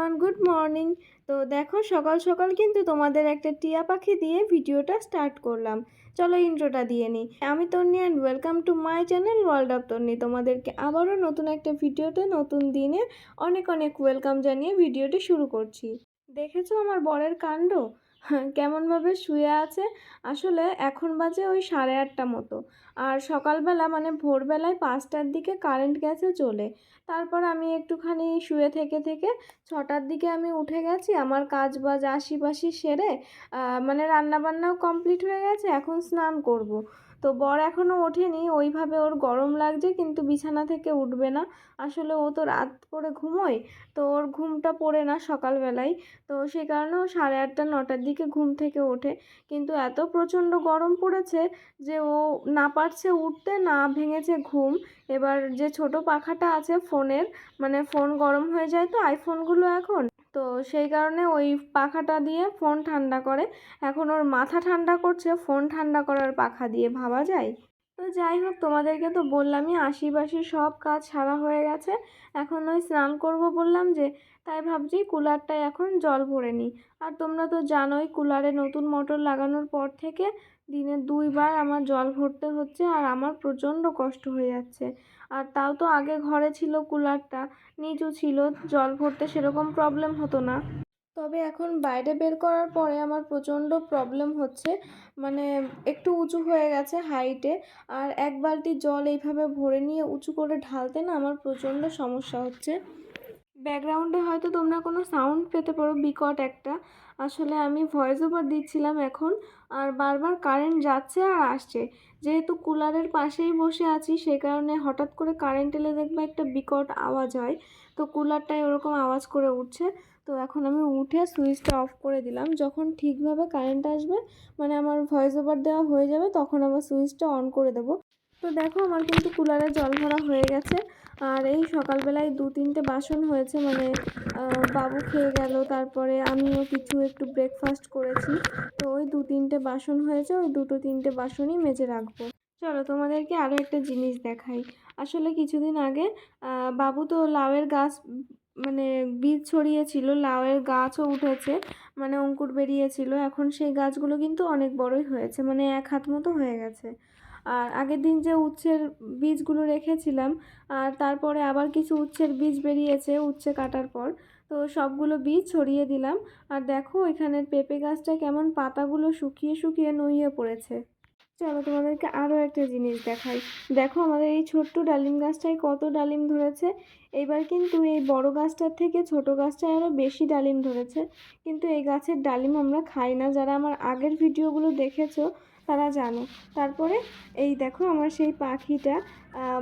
Everyone, good morning. তো দেখো, সকাল সকাল কিন্তু তোমাদের একটা টিয়া পাখি দিয়ে ভিডিওটা স্টার্ট করলাম। চলো ইন্ট্রোটা দিয়ে নিই। আমি Tonni and welcome to my channel world of Tonni. তোমাদেরকে আবারও নতুন একটা ভিডিওতে নতুন দিনে অনেক অনেক ওয়েলকাম জানিয়ে ভিডিওটি শুরু করছি। দেখেছো আমার বরের কাণ্ড? কেমনভাবে শুয়ে আছে। আসলে এখন বাজে ওই 8:30 মতো। আর সকালবেলা মানে ভোরবেলায় 5টার দিকে কারেন্ট গেছে চলে। তারপর আমি একটুখানি শুয়ে থেকে থেকে 6টার দিকে আমি উঠে গেছি। আমার কাজ বাজ আশিপাশি সেরে মানে রান্নাবান্নাও কমপ্লিট হয়ে গেছে, এখন স্নান করব। তো বর এখনও ওঠেনি, ওইভাবে ওর গরম লাগছে কিন্তু বিছানা থেকে উঠবে না। আসলে ও তো রাত করে ঘুমোয়, তো ওর ঘুমটা পড়ে না সকালবেলায়। তো সেই কারণে ও 8:30 9টার দিকে ঘুম থেকে ওঠে। কিন্তু এত প্রচণ্ড গরম পড়েছে যে ও না পারছে উঠতে, না ভেঙেছে ঘুম। এবার যে ছোট পাখাটা আছে ফোনের, মানে ফোন গরম হয়ে যায় তো আইফোনগুলো এখন, তো সেই কারণে ওই পাখাটা দিয়ে ফোন ঠান্ডা করে। এখন ওর মাথা ঠান্ডা করছে ফোন ঠান্ডা করার পাখা দিয়ে, ভাবা যায়। তো যাই হোক, তোমাদেরকে তো বললামই আশিপাশি সব কাজ সারা হয়ে গেছে। এখন ওই স্নান করব বললাম যে, তাই ভাবছি কুলারটায় এখন জল ভরে নিই। আর তোমরা তো জানোই কুলারে নতুন মোটর লাগানোর পর থেকে দিনে 2বার আমার জল ভরতে হচ্ছে, আর আমার প্রচণ্ড কষ্ট হয়ে যাচ্ছে। আর তাও তো আগে ঘরে ছিল কুলারটা, নিচু ছিল, জল ভরতে সেরকম প্রবলেম হতো না। তবে এখন বাইরে বের করার পরে আমার প্রচণ্ড প্রবলেম হচ্ছে, মানে একটু উঁচু হয়ে গেছে হাইটে। আর 1 বালতি জল এইভাবে ভরে নিয়ে উঁচু করে ঢালতে না আমার প্রচণ্ড সমস্যা হচ্ছে। ব্যাকগ্রাউন্ডে হয়তো তোমরা কোনো সাউন্ড পেতে পারো বিকট একটা। আসলে আমি ভয়েস ওভার দিচ্ছিলাম এখন, আর বারবার কারেন্ট যাচ্ছে আর আসছে। যেহেতু কুলারের পাশেই বসে আছি সে কারণে হঠাৎ করে কারেন্ট এলে দেখবে একটা বিকট আওয়াজ হয়। তো কুলারটায় ওরকম আওয়াজ করে উঠছে। তো এখন আমি উঠে সুইচটা অফ করে দিলাম। যখন ঠিকভাবে কারেন্ট আসবে, মানে আমার ভয়েস ওভার দেওয়া হয়ে যাবে, তখন আবার সুইচটা অন করে দেবো। তো দেখো আমার কিন্তু কুলারে জল ভরা হয়ে গেছে। আর এই সকালবেলায় 2-3টে বাসন হয়েছে, মানে বাবু খেয়ে গেল, তারপরে আমিও কিছু একটু ব্রেকফাস্ট করেছি। তো ওই 2-3টে বাসন হয়েছে, ওই 2-3টে বাসনই মেজে রাখবো। চলো তোমাদেরকে আরও একটা জিনিস দেখাই। আসলে কিছুদিন আগে বাবু তো লাউয়ের গাছ, মানে বীজ ছড়িয়েছিল, লাউয়ের গাছও উঠেছে, মানে অঙ্কুর বেরিয়েছিল। এখন সেই গাছগুলো কিন্তু অনেক বড়ই হয়েছে, মানে 1 হাত মতো হয়ে গেছে। আর আগের দিন যে উচ্ছের বীজগুলো রেখেছিলাম, আর তারপরে আবার কিছু উচ্ছের বীজ বেরিয়েছে উচ্ছে কাটার পর, তো সবগুলো বীজ ছড়িয়ে দিলাম। আর দেখো এখানের পেঁপে গাছটা কেমন পাতাগুলো শুকিয়ে শুকিয়ে নুয়ে পড়েছে। চলো তোমাদেরকে আরও একটা জিনিস দেখাই। দেখো আমাদের এই ছোট্ট ডালিম গাছটায় কত ডালিম ধরেছে। এইবার কিন্তু এই বড় গাছটার থেকে ছোট গাছটায় আরও বেশি ডালিম ধরেছে। কিন্তু এই গাছের ডালিম আমরা খাই না, যারা আমার আগের ভিডিওগুলো দেখেছো তারা জানো। তারপরে এই দেখো আমার সেই পাখিটা,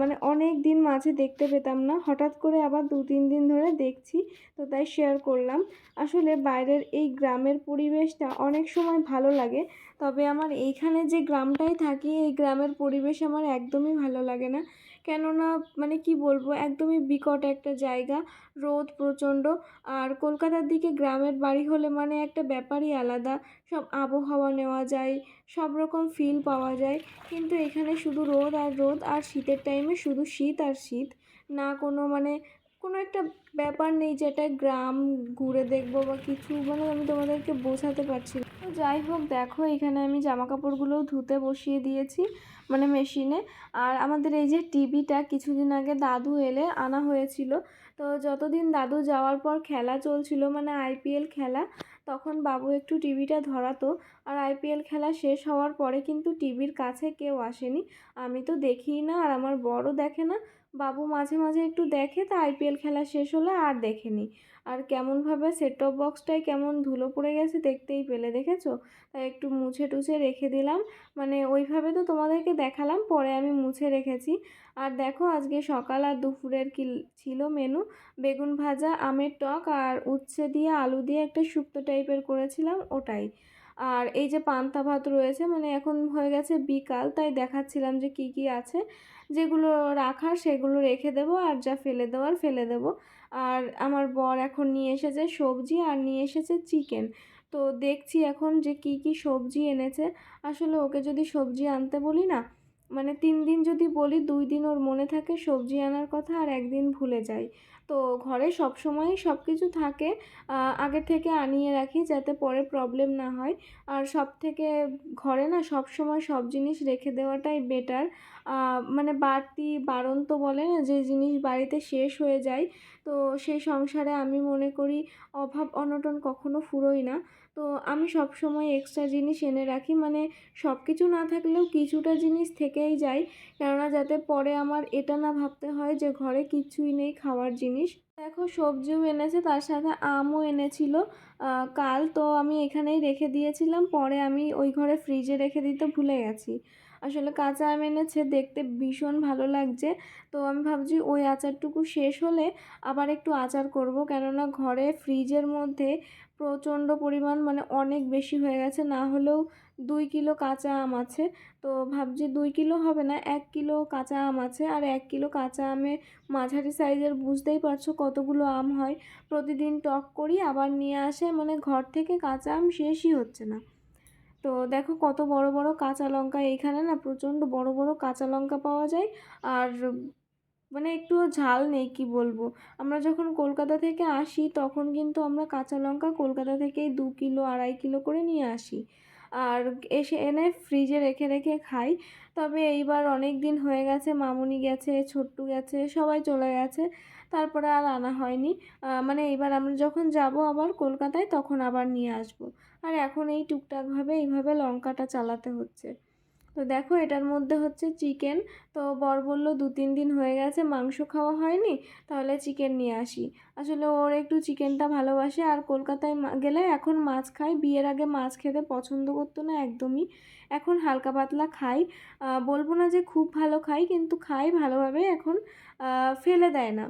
মানে অনেক দিন মাঝে দেখতে পেতাম না, হঠাৎ করে আবার 2-3 দিন ধরে দেখছি, তো তাই শেয়ার করলাম। আসলে বাইরের এই গ্রামের পরিবেশটা অনেক সময় ভালো লাগে, তবে আমার এইখানে যে গ্রামটায় থাকি এই গ্রামের পরিবেশ আমার একদমই ভালো লাগে না। কেননা মানে কি বলবো, একদমই বিকট একটা জায়গা, রোদ প্রচণ্ড। আর কলকাতার দিকে গ্রামের বাড়ি হলে মানে একটা ব্যাপারই আলাদা, সব আবহাওয়া নেওয়া যায়, সব রকম ফিল পাওয়া যায়। কিন্তু এখানে শুধু রোদ আর রোদ, আর শীতের টাইমে শুধু শীত আর শীত। না কোনো মানে কোনো একটা ব্যাপার নেই যেটা গ্রাম ঘুরে দেখবো বা কিছু, মানে আমি তোমাদেরকে বোঝাতে পারছি না। তো যাই হোক, দেখো এখানে আমি জামা কাপড়গুলোও ধুতে বসিয়ে দিয়েছি, মানে মেশিনে। আর আমাদের এই যে টিভিটা কিছুদিন আগে দাদু এলে আনা হয়েছিল। তো যতদিন দাদু যাওয়ার পর খেলা চলছিল, মানে আইপিএল খেলা, তখন বাবু একটু টিভিটা ধরাতো। আর আইপিএল খেলা শেষ হওয়ার পরে কিন্তু টিভির কাছে কেউ আসেনি। আমি তো দেখিই না, আর আমার বড়ও দেখে না। বাবু মাঝে মাঝে একটু দেখে, তা আইপিএল খেলা শেষ হলে আর দেখেনি। আর কেমনভাবে সেট টপ বক্সটায় কেমন ধুলো পড়ে গেছে দেখতেই পেলে, দেখেছো? তাই একটু মুছে টুছে রেখে দিলাম, মানে ওইভাবে তো তোমাদেরকে দেখালাম, পরে আমি মুছে রেখেছি। আর দেখো আজকে সকাল আর দুপুরের কি ছিল মেনু: বেগুন ভাজা, আমের টক, আর উচ্ছে দিয়ে আলু দিয়ে একটা শুক্তো টাইপের করেছিলাম, ওটাই। আর এই যে পান্তা ভাত রয়েছে, মানে এখন হয়ে গেছে বিকাল, তাই দেখাচ্ছিলাম যে কি কি আছে। যেগুলো রাখার সেগুলো রেখে দেবো, আর যা ফেলে দেওয়ার ফেলে দেবো। আর আমার বর এখন নিয়ে এসেছে সবজি, আর নিয়ে এসেছে চিকেন। তো দেখছি এখন যে কি কি সবজি এনেছে। আসলে ওকে যদি সবজি আনতে বলি না, মানে 3 দিন যদি বলি, 2 দিন ওর মনে থাকে সবজি আনার কথা, আর 1 দিন ভুলে যায়। তো ঘরে সবসময়ই সব কিছু থাকে, আগে থেকে আনিয়ে রাখি যাতে পরে প্রবলেম না হয়। আর সবথেকে ঘরে না সবসময় সব জিনিস রেখে দেওয়াটাই বেটার। মানে বাড়তি বাড়ন্ত বলে না, যে জিনিস বাড়িতে শেষ হয়ে যায়, তো সেই সংসারে আমি মনে করি অভাব অনটন কখনো ফুরোয় না। তো আমি সবসময় এক্সট্রা জিনিস এনে রাখি, মানে সব কিছু না থাকলেও কিছুটা জিনিস থেকেই যায়, কেননা যাতে পরে আমার এটা না ভাবতে হয় যে ঘরে কিছুই নেই খাওয়ার জিনিস। দেখো সবজিও এনেছে, তার সাথে আমও এনেছিল কাল, তো আমি এখানেই রেখে দিয়েছিলাম, পরে আমি ওই ঘরে ফ্রিজে রেখে দিতে ভুলে গেছি। আসলে কাঁচা আম এনেছে, দেখতে ভীষণ ভালো লাগছে, তো আমি ভাবছি ওই আচারটুকু শেষ হলে আবার একটু আচার করব, কেননা ঘরে ফ্রিজের মধ্যে প্রচণ্ড পরিমাণ, মানে অনেক বেশি হয়ে গেছে, না হলেও 2 কিলো কাঁচা আম আছে। তো ভাবছি 2 কিলো হবে না, 1 কিলো কাঁচা আম আছে, আর 1 কিলো কাঁচা আমে মাঝারি সাইজের বুঝতেই পারছো কতগুলো আম হয়। প্রতিদিন টক করি আবার নিয়ে আসে, মানে ঘর থেকে কাঁচা আম শেষই হচ্ছে না। তো দেখো কত বড় বড় কাঁচা লঙ্কা, এইখানে না প্রচণ্ড বড় বড় কাঁচা লঙ্কা পাওয়া যায়। আর মানে একটুও ঝাল নেই, কি বলবো। আমরা যখন কলকাতা থেকে আসি তখন কিন্তু আমরা কাঁচা লঙ্কা কলকাতা থেকেই 2 কিলো 2.5 কিলো করে নিয়ে আসি, আর এসে এনে ফ্রিজে রেখে রেখে খাই। তবে এইবার অনেক দিন হয়ে গেছে, মামুনি গেছে, ছোট্টু গেছে, সবাই চলে গেছে, তারপরে আর আনা হয়নি। মানে এইবার আমরা যখন যাব আবার কলকাতায় তখন আবার নিয়ে আসব। আর এখন এই টুকটাকভাবে এইভাবে লঙ্কাটা চালাতে হচ্ছে। তো দেখো এটার মধ্যে হচ্ছে চিকেন। তো বর বলল 2-3 দিন হয়ে গেছে মাংস খাওয়া হয়নি, তাহলে চিকেন নিয়ে আসি। আসলে ওর একটু চিকেনটা ভালোবাসে, আর কলকাতায় গেলে এখন মাছ খায়, বিয়ের আগে মাছ খেতে পছন্দ করতো না একদমই, এখন হালকা পাতলা খাই। বলবো না যে খুব ভালো খাই, কিন্তু খাই ভালোভাবে এখন, ফেলে দেয় না,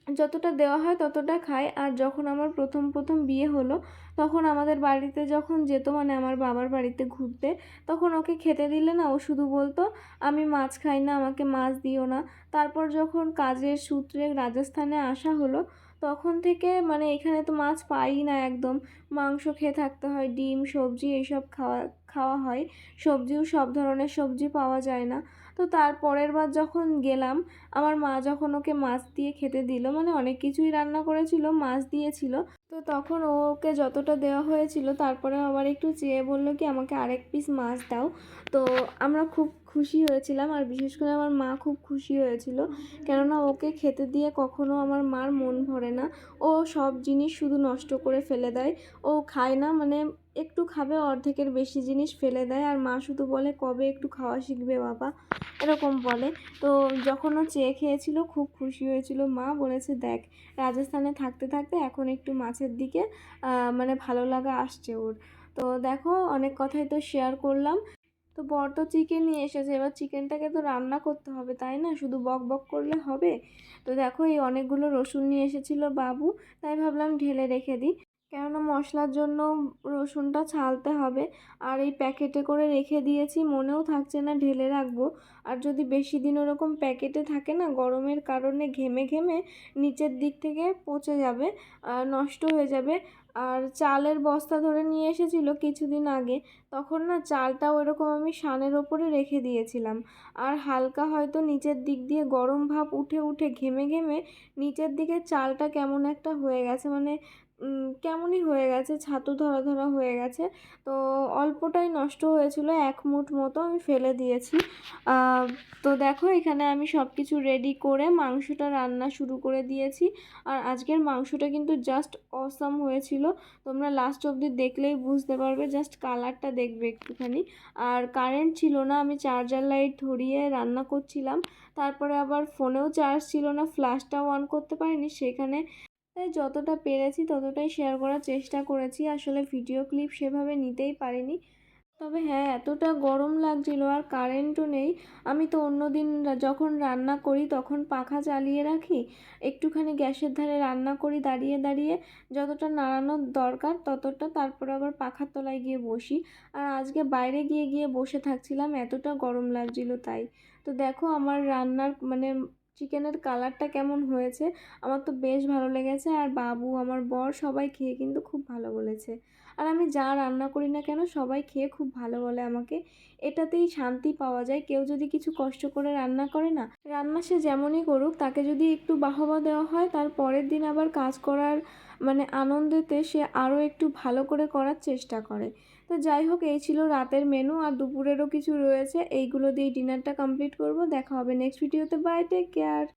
যতটা দেওয়া হয় ততটা খাই। আর যখন আমার প্রথম প্রথম বিয়ে হলো, তখন আমাদের বাড়িতে যখন যেত, মানে আমার বাবার বাড়িতে ঘুরতে, তখন ওকে খেতে দিলে না ও শুধু বলতো আমি মাছ খাই না, আমাকে মাছ দিও না। তারপর যখন কাজের সূত্রে রাজস্থানে আসা হলো, তখন থেকে মানে এখানে তো মাছ পাই না একদম, মাংস খেয়ে থাকতে হয়, ডিম সবজি এইসব খাওয়া খাওয়া হয়, সবজিও সব ধরনের সবজি পাওয়া যায় না। তো তার পরের বার যখন গেলাম, আমার মা যখন ওকে মাছ দিয়ে খেতে দিল, মানে অনেক কিছুই রান্না করেছিল, মাছ দিয়েছিল, তো তখন ওকে যতটা দেওয়া হয়েছিল তারপরে আবার একটু চেয়ে বলল কি আমাকে আরেক পিস মাছ দাও। তো আমরা খুব খুশি হয়েছিলাম, আর বিশেষ করে আমার মা খুব খুশি হয়েছিল, কেননা ওকে খেতে দিয়ে কখনো আমার মার মন ভরে না। ও সব জিনিস শুধু নষ্ট করে ফেলে দেয়, ও খায় না, মানে একটু খাবে অর্ধেকের বেশি জিনিস ফেলে দেয়, আর মা শুধু বলে কবে একটু খাওয়া শিখবে বাবা, এরকম বলে। তো যখন ও চেয়ে খেয়েছিল খুব খুশি হয়েছিল, মা বলেছে দেখ রাজস্থানে থাকতে থাকতে এখন একটু মাছের দিকে মানে ভালো লাগা আসছে ওর। তো দেখো অনেক কথাই তো শেয়ার করলাম। তো বর তো চিকেন নিয়ে এসেছে, এবার চিকেনটাকে তো রান্না করতে হবে তাই না, শুধু বক বক করলে হবে। তো দেখো এই অনেকগুলো রসুন নিয়ে এসেছিলো বাবু, তাই ভাবলাম ঢেলে রেখে দিই, কেননা মশলার জন্য রসুনটা ছালতে হবে। আর এই প্যাকেটে করে রেখে দিয়েছি, মনেও থাকছে না ঢেলে রাখবো। আর যদি বেশি দিন ওরকম প্যাকেটে থাকে না, গরমের কারণে ঘেমে ঘেমে নিচের দিক থেকে পচে যাবে, নষ্ট হয়ে যাবে। আর চালের বস্তা ধরে নিয়ে এসেছিলো কিছুদিন আগে, তখন না চালটা ওইরকম আমি সানের ওপরে রেখে দিয়েছিলাম, আর হালকা হয়তো নিচের দিক দিয়ে গরম ভাপ উঠে উঠে ঘেমে ঘেমে নিচের দিকে চালটা কেমন একটা হয়ে গেছে, মানে কেমনই হয়ে গেছে, ছাতু ধরা ধরা হয়ে গেছে। তো অল্পটাই নষ্ট হয়েছিল, 1 মুঠ মতো আমি ফেলে দিয়েছি। তো দেখো এখানে আমি সব কিছু রেডি করে মাংসটা রান্না শুরু করে দিয়েছি। আর আজকের মাংসটা কিন্তু জাস্ট অসাম হয়েছিল, তোমরা লাস্ট অবধি দেখলেই বুঝতে পারবে, জাস্ট কালারটা দেখবে একটুখানি। আর কারেন্ট ছিল না, আমি চার্জার লাইট ধরিয়ে রান্না করছিলাম, তারপরে আবার ফোনেও চার্জ ছিল না, ফ্ল্যাশটাও অন করতে পারিনি সেখানে, তাই যতটা পেরেছি ততটাই শেয়ার করার চেষ্টা করেছি, আসলে ভিডিও ক্লিপ সেভাবে নিতেই পারিনি। তবে হ্যাঁ এতটা গরম লাগছিল আর কারেন্টও নেই। আমি তো অন্যদিন যখন রান্না করি তখন পাখা চালিয়ে রাখি, একটুখানি গ্যাসের ধারে রান্না করি দাঁড়িয়ে দাঁড়িয়ে, যতটা নাড়ানোর দরকার ততটা, তারপর আবার পাখার তলায় গিয়ে বসি। আর আজকে বাইরে গিয়ে গিয়ে বসে থাকছিলাম, এতটা গরম লাগছিল তাই। তো দেখো আমার রান্নার মানে চিকেনের কালারটা কেমন হয়েছে, আমার তো বেশ ভালো লেগেছে, আর বাবু আমার বর সবাই খেয়ে কিন্তু খুব ভালো বলেছে। আর আমি যা রান্না করি না কেন সবাই খেয়ে খুব ভালো বলে আমাকে। এটাতেই শান্তি পাওয়া যায়। কেউ যদি কিছু কষ্ট করে রান্না করে না, রান্না সে যেমনই করুক তাকে যদি একটু বাহবা দেওয়া হয় তার পরের দিন আবার কাজ করার আনন্দেতে সে আরও একটু ভালো করে করার চেষ্টা করে। তো যাই হোক, এই ছিল রাতের মেনু, আর দুপুরেরও কিছু রয়েছে। এইগুলো দিয়ে ডিনারটা কমপ্লিট করব। দেখা হবে নেক্সট ভিডিওতে। Bye, take care.